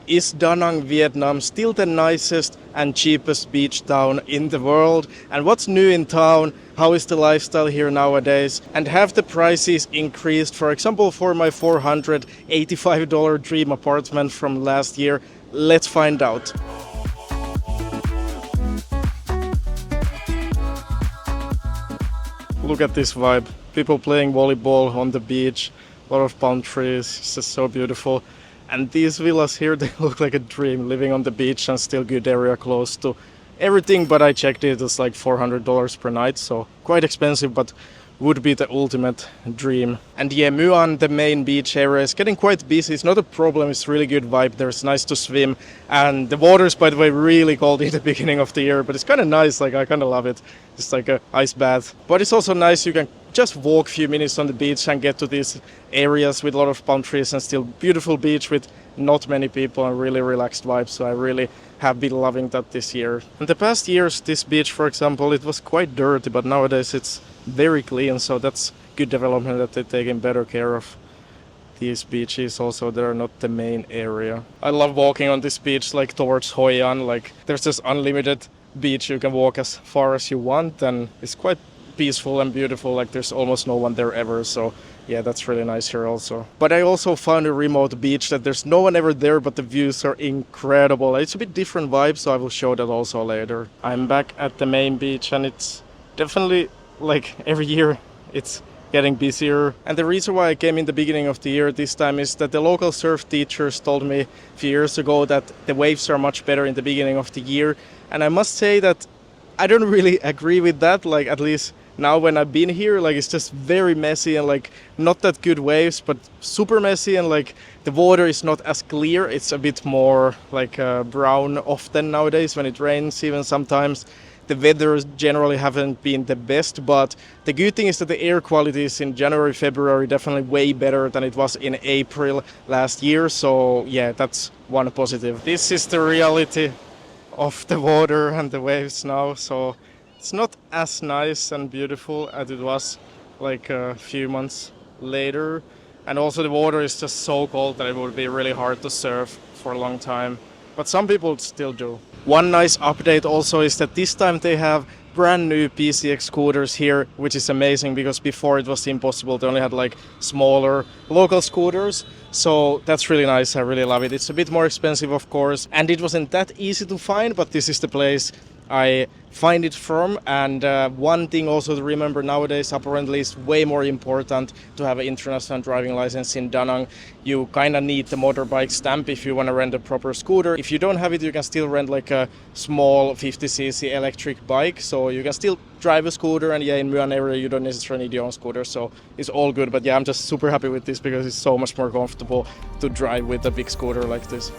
Is Da Nang, Vietnam still the nicest and cheapest beach town in the world? And what's new in town? How is the lifestyle here nowadays? And have the prices increased? For example, for my $485 dream apartment from last year. Let's find out. Look at this vibe. People playing volleyball on the beach. A lot of palm trees. It's just so beautiful. And these villas here, they look like a dream, living on the beach and still good area close to everything. But I checked it, it's like $400 per night, so quite expensive, but would be the ultimate dream. And yeah, Muan, the main beach area, is getting quite busy. It's not a problem, it's really good vibe. There's nice to swim. And the water is, by the way, really cold in the beginning of the year, but it's kind of nice, like I kind of love it. It's like a ice bath. But it's also nice, you can just walk a few minutes on the beach and get to these areas with a lot of palm trees and still beautiful beach with not many people and really relaxed vibes. So I really have been loving that this year. In the past years, this beach, for example, it was quite dirty, but nowadays it's very clean. So that's good development that they're taking better care of these beaches. Also, they're not the main area. I love walking on this beach, like towards Hoi An. Like there's this unlimited beach. You can walk as far as you want, and it's quite peaceful and beautiful. Like there's almost no one there ever, so yeah, that's really nice here also. But I also found a remote beach that there's no one ever there, but the views are incredible. It's a bit different vibe, so I will show that also later. I'm back at the main beach, and it's definitely like every year it's getting busier. And the reason why I came in the beginning of the year this time is that the local surf teachers told me a few years ago that the waves are much better in the beginning of the year, and I must say that I don't really agree with that. Like at least now when I've been here, like it's just very messy and like not that good waves, but super messy, and like the water is not as clear. It's a bit more like brown often nowadays when it rains even sometimes. The weather generally haven't been the best, but the good thing is that the air quality is in January, February definitely way better than it was in April last year. So yeah, that's one positive. This is the reality of the water and the waves now. So it's not as nice and beautiful as it was like a few months later. And also the water is just so cold that it would be really hard to surf for a long time. But some people still do. One nice update also is that this time they have brand new PCX scooters here, which is amazing because before it was impossible. They only had like smaller local scooters. So that's really nice. I really love it. It's a bit more expensive, of course, and it wasn't that easy to find, but this is the place I find it from. And one thing also to remember nowadays, apparently it's way more important to have an international driving license in Da Nang. You kind of need the motorbike stamp if you want to rent a proper scooter. If you don't have it, you can still rent like a small 50cc electric bike, so you can still drive a scooter. And yeah, in Muan area you don't necessarily need your own scooter, so it's all good. But yeah, I'm just super happy with this because it's so much more comfortable to drive with a big scooter like this.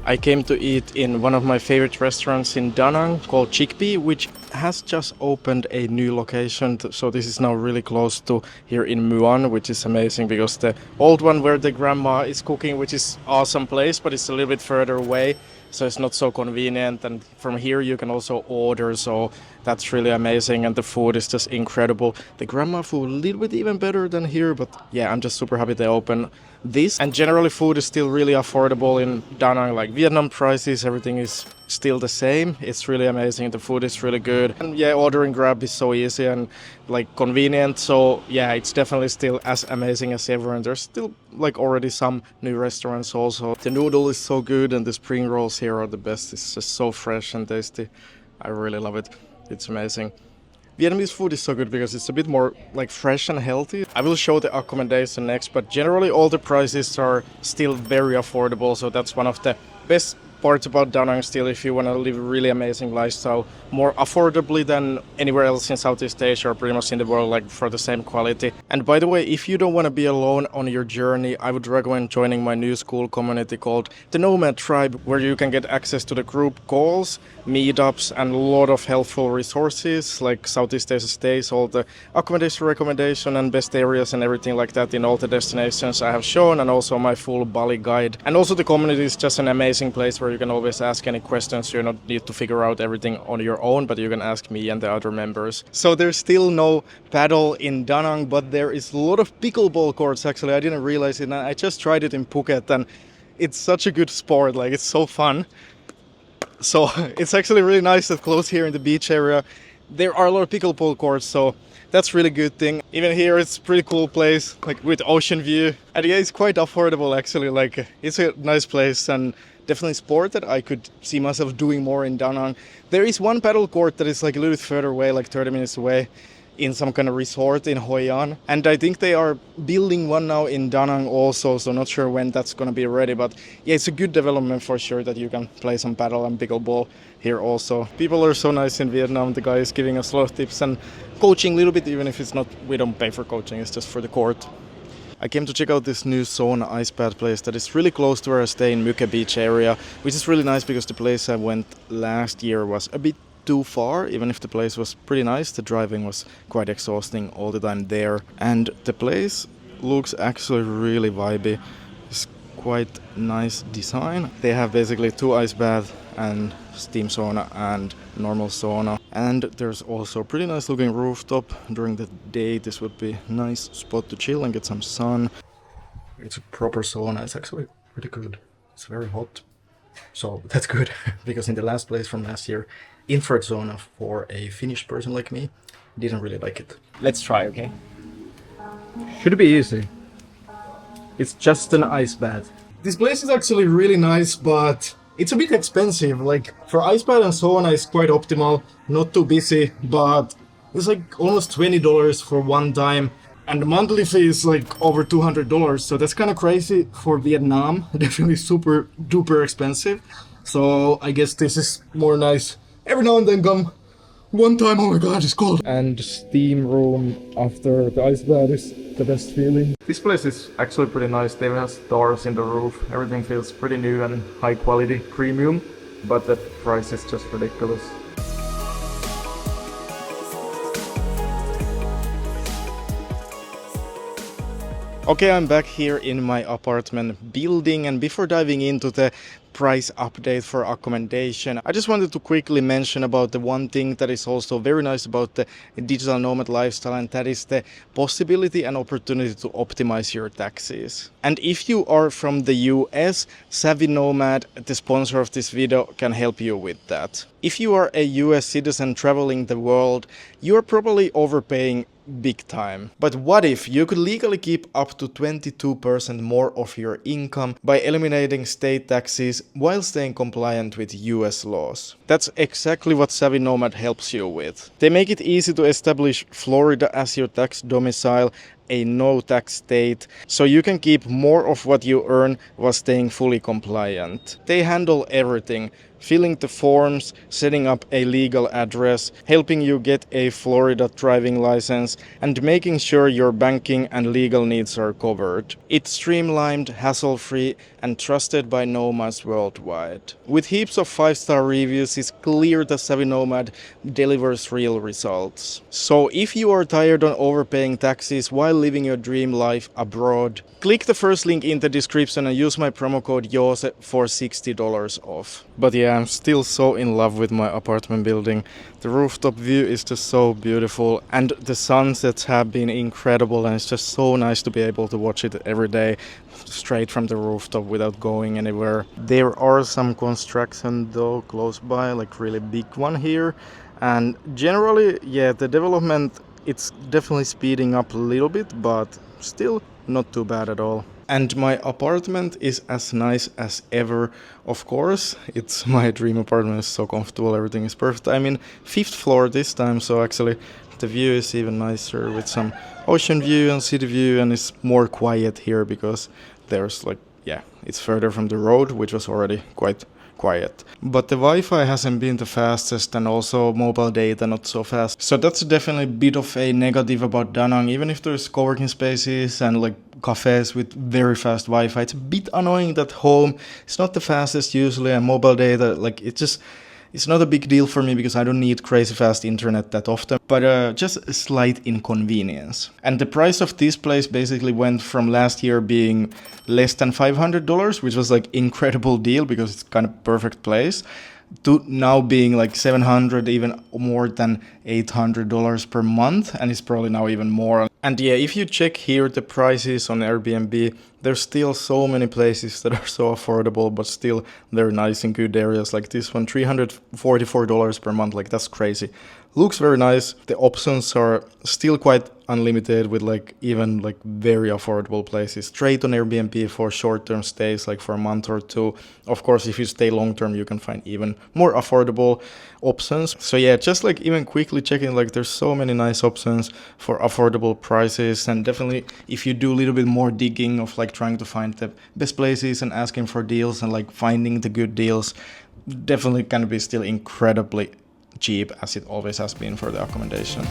I came to eat in one of my favorite restaurants in Da Nang called Chickpea, which has just opened a new location. So this is now really close to here in Muan, which is amazing because the old one where the grandma is cooking, which is awesome place, but it's a little bit further away. So it's not so convenient, and from here you can also order, so that's really amazing, and the food is just incredible. The grandma food a little bit even better than here, but yeah, I'm just super happy they open this. And generally food is still really affordable in Da Nang, like Vietnam prices, everything is still the same. It's really amazing, the food is really good, and yeah, ordering Grab is so easy and like convenient. So yeah, it's definitely still as amazing as ever, and there's still like already some new restaurants also. The noodle is so good, and the spring rolls here are the best. It's just so fresh and tasty. I really love it. It's amazing. Vietnamese food is so good because it's a bit more like fresh and healthy. I will show the accommodation next, but generally all the prices are still very affordable, so that's one of the best parts about Da Nang still, if you want to live a really amazing lifestyle more affordably than anywhere else in Southeast Asia or pretty much in the world, like for the same quality. And by the way, if you don't want to be alone on your journey, I would recommend joining my new school community called the Nomad Tribe, where you can get access to the group calls, meetups, and a lot of helpful resources like Southeast Asia stays, all the accommodation recommendation and best areas and everything like that in all the destinations I have shown, and also my full Bali guide. And also the community is just an amazing place where you can always ask any questions. You don't need to figure out everything on your own, but you can ask me and the other members. So there's still no paddle in Da Nang, but there is a lot of pickleball courts actually. I didn't realize it, and I just tried it in Phuket, and it's such a good sport. Like, it's so fun. So it's actually really nice that close here in the beach area there are a lot of pickleball courts, so that's really good thing. Even here it's a pretty cool place, like with ocean view, and yeah, it's quite affordable actually. Like, it's a nice place and definitely sport that I could see myself doing more in Da Nang. There is one paddle court that is like a little bit further away, like 30 minutes away, in some kind of resort in Hoi An, and I think they are building one now in Da Nang also, so not sure when that's gonna be ready, but yeah, it's a good development for sure that you can play some paddle and pickleball here also. People are so nice in Vietnam. The guy is giving us a lot of tips and coaching a little bit, even if it's not, we don't pay for coaching, it's just for the court. I came to check out this new sauna ice bath place that is really close to where I stay in Mykkä Beach area, which is really nice because the place I went last year was a bit too far. Even if the place was pretty nice, the driving was quite exhausting all the time there. And the place looks actually really vibey. It's quite nice design. They have basically 2 ice baths and steam sauna and normal sauna. And there's also a pretty nice looking rooftop. During the day this would be a nice spot to chill and get some sun. It's a proper sauna. It's actually pretty good. It's very hot. So that's good, because in the last place from last year, infrared sauna for a Finnish person like me, didn't really like it. Let's try, okay? Should be easy. It's just an ice bath. This place is actually really nice, but it's a bit expensive. Like, for ice bath and sauna it's quite optimal, not too busy, but it's like almost $20 for one time. And the monthly fee is like over $200, so that's kind of crazy for Vietnam. Definitely super duper expensive. So I guess this is more nice. Every now and then come one time, oh my god, it's cold. And steam room after the ice bath is the best feeling. This place is actually pretty nice. They have stars in the roof. Everything feels pretty new and high quality, premium. But the price is just ridiculous. Okay, I'm back here in my apartment building, and before diving into the price update for accommodation, I just wanted to quickly mention about the one thing that is also very nice about the digital nomad lifestyle, and that is the possibility and opportunity to optimize your taxes. And if you are from the US, SavvyNomad, the sponsor of this video, can help you with that. If you are a US citizen traveling the world, you are probably overpaying big time. But what if you could legally keep up to 22% more of your income by eliminating state taxes while staying compliant with US laws? That's exactly what SavvyNomad helps you with. They make it easy to establish Florida as your tax domicile, a no-tax state, so you can keep more of what you earn while staying fully compliant. They handle everything: filling the forms, setting up a legal address, helping you get a Florida driving license, and making sure your banking and legal needs are covered. It's streamlined, hassle-free, and trusted by nomads worldwide. With heaps of 5-star reviews, it's clear that SavvyNomad delivers real results. So if you are tired of overpaying taxes while living your dream life abroad, click the first link in the description and use my promo code Joose for $60 off. But yeah, I'm still so in love with my apartment building. The rooftop view is just so beautiful, and the sunsets have been incredible, and it's just so nice to be able to watch it every day straight from the rooftop without going anywhere. There are some construction though close by, like really big one here, and generally, yeah, the development, it's definitely speeding up a little bit, but still not too bad at all. And my apartment is as nice as ever. Of course, it's my dream apartment. It's so comfortable, everything is perfect. I'm in 5th floor this time, so actually the view is even nicer with some ocean view and city view, and it's more quiet here because there's like, yeah, it's further from the road, which was already quite quiet. But the Wi-Fi hasn't been the fastest, and also mobile data not so fast. So that's definitely a bit of a negative about Da Nang. Even if there's co-working spaces and like cafes with very fast Wi-Fi, it's a bit annoying that home it's not the fastest usually, and mobile data, like It's not a big deal for me because I don't need crazy fast internet that often, but just a slight inconvenience. And the price of this place basically went from last year being less than $500, which was like incredible deal because it's kind of perfect place, to now being like $700, even more than $800 per month, and it's probably now even more. And yeah, if you check here the prices on Airbnb, there's still so many places that are so affordable, but still they're nice in good areas. Like this one, $344 per month, like that's crazy. Looks very nice. The options are still quite unlimited with like even like very affordable places. Straight on Airbnb for short-term stays, like for a month or two. Of course, if you stay long-term, you can find even more affordable options. So yeah, just like even quickly checking, like there's so many nice options for affordable prices. And definitely if you do a little bit more digging of like trying to find the best places and asking for deals and like finding the good deals, definitely can be still incredibly cheap, as it always has been for the accommodation.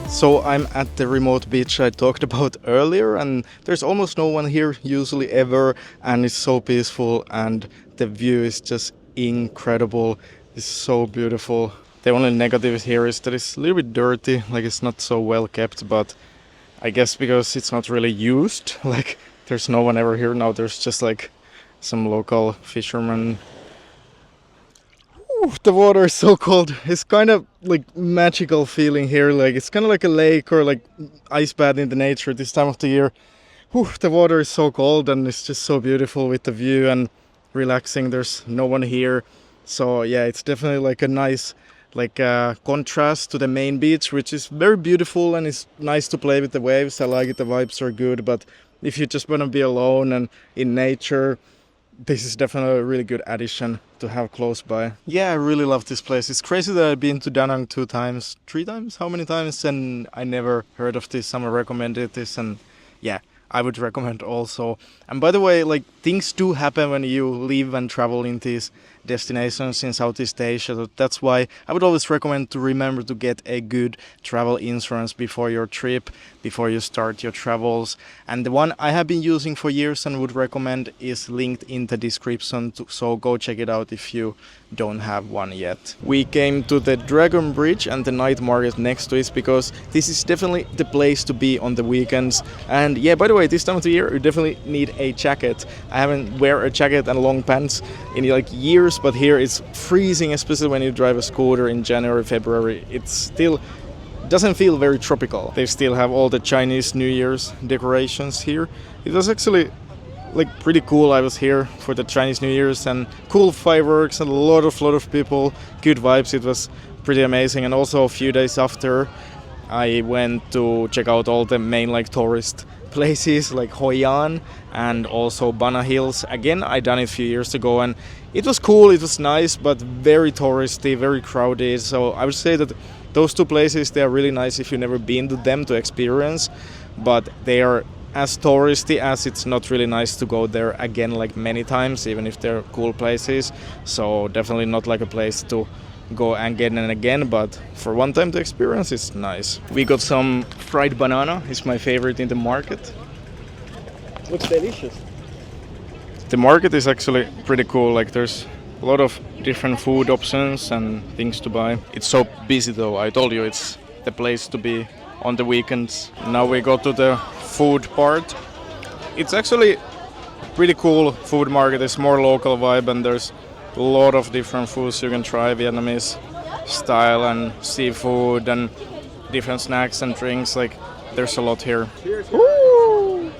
So I'm at the remote beach I talked about earlier, and there's almost no one here usually ever, and it's so peaceful and the view is just incredible. It's so beautiful. The only negative here is that it's a little bit dirty, like it's not so well kept, but I guess because it's not really used, like there's no one ever here now, there's just like some local fishermen. Ooh, the water is so cold. It's kind of like magical feeling here, like it's kind of like a lake or like ice bath in the nature this time of the year. Ooh, the water is so cold and it's just so beautiful with the view and relaxing. There's no one here, so yeah, it's definitely like a nice contrast to the main beach, which is very beautiful and it's nice to play with the waves. I like it, the vibes are good, but if you just want to be alone and in nature, this is definitely a really good addition to have close by. Yeah, I really love this place. It's crazy that I've been to Da Nang 3 times, how many times, and I never heard of this. Someone recommended this, and yeah, I would recommend also. And by the way, like things do happen when you live and travel in these destinations in Southeast Asia. So that's why I would always recommend to remember to get a good travel insurance before your trip, before you start your travels. And the one I have been using for years and would recommend is linked in the description, so go check it out if you don't have one yet. We came to the Dragon Bridge and the night market next to it because this is definitely the place to be on the weekends. And yeah, by the way, this time of the year you definitely need a jacket. I haven't wear a jacket and long pants in like years, but here it's freezing, especially when you drive a scooter in January, February. It still doesn't feel very tropical. They still have all the Chinese New Year's decorations here. It was actually like pretty cool. I was here for the Chinese New Year's and cool fireworks and a lot of people, good vibes. It was pretty amazing. And also a few days after, I went to check out all the main like tourist places like Hoi An and also Bana Hills. Again, I done it a few years ago and it was cool, it was nice, but very touristy, very crowded. So I would say that those two places, they are really nice if you've never been to them to experience, but they are as touristy as it's not really nice to go there again like many times, even if they're cool places. So definitely not like a place to go again and again, but for one time to experience, it's nice. We got some fried banana, it's my favorite in the market. Looks delicious. The market is actually pretty cool, like there's a lot of different food options and things to buy. It's so busy though, I told you it's the place to be on the weekends. Now we go to the food part. It's actually pretty cool food market, it's more local vibe and there's a lot of different foods you can try, Vietnamese style and seafood and different snacks and drinks, like there's a lot here. Cheers. Woo!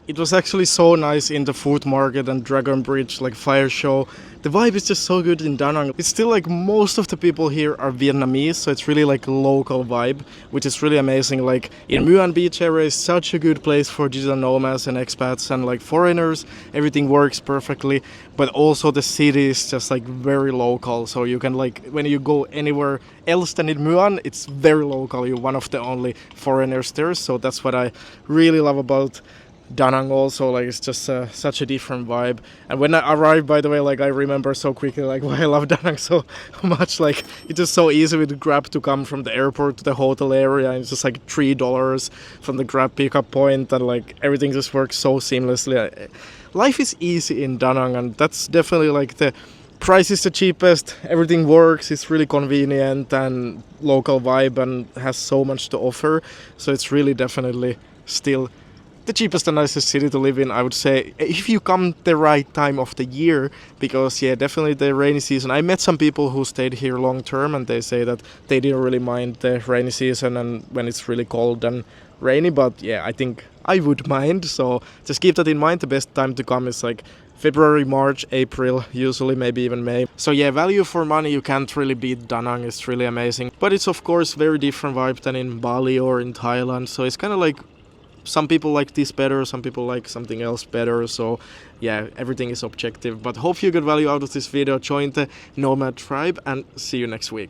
It was actually so nice in the food market and Dragon Bridge, like fire show. The vibe is just so good in Da Nang. It's still like most of the people here are Vietnamese, so it's really like local vibe, which is really amazing. Like in Muan Beach area is such a good place for digital nomads and expats and like foreigners. Everything works perfectly, but also the city is just like very local. So you can like, when you go anywhere else than in Muan, it's very local. You're one of the only foreigners there. So that's what I really love about Da Nang also, like it's just such a different vibe. And when I arrived, by the way, like I remember so quickly like why I love Da Nang so much. Like it's just so easy with Grab to come from the airport to the hotel area, and it's just like $3 from the Grab pickup point, and like everything just works so seamlessly. Life is easy in Da Nang, and that's definitely like the price is the cheapest, everything works, it's really convenient and local vibe and has so much to offer. So it's really definitely still the cheapest and nicest city to live in, I would say, if you come the right time of the year, because yeah, definitely the rainy season. I met some people who stayed here long term, and they say that they didn't really mind the rainy season and when it's really cold and rainy, but yeah, I think I would mind. So just keep that in mind. The best time to come is like February, March, April, usually maybe even May. So yeah, value for money, you can't really beat Da Nang. It's really amazing, but it's of course very different vibe than in Bali or in Thailand. So it's kind of like some people like this better, some people like something else better. So yeah, everything is objective, but hope you get value out of this video. Join the Nomad tribe and see you next week.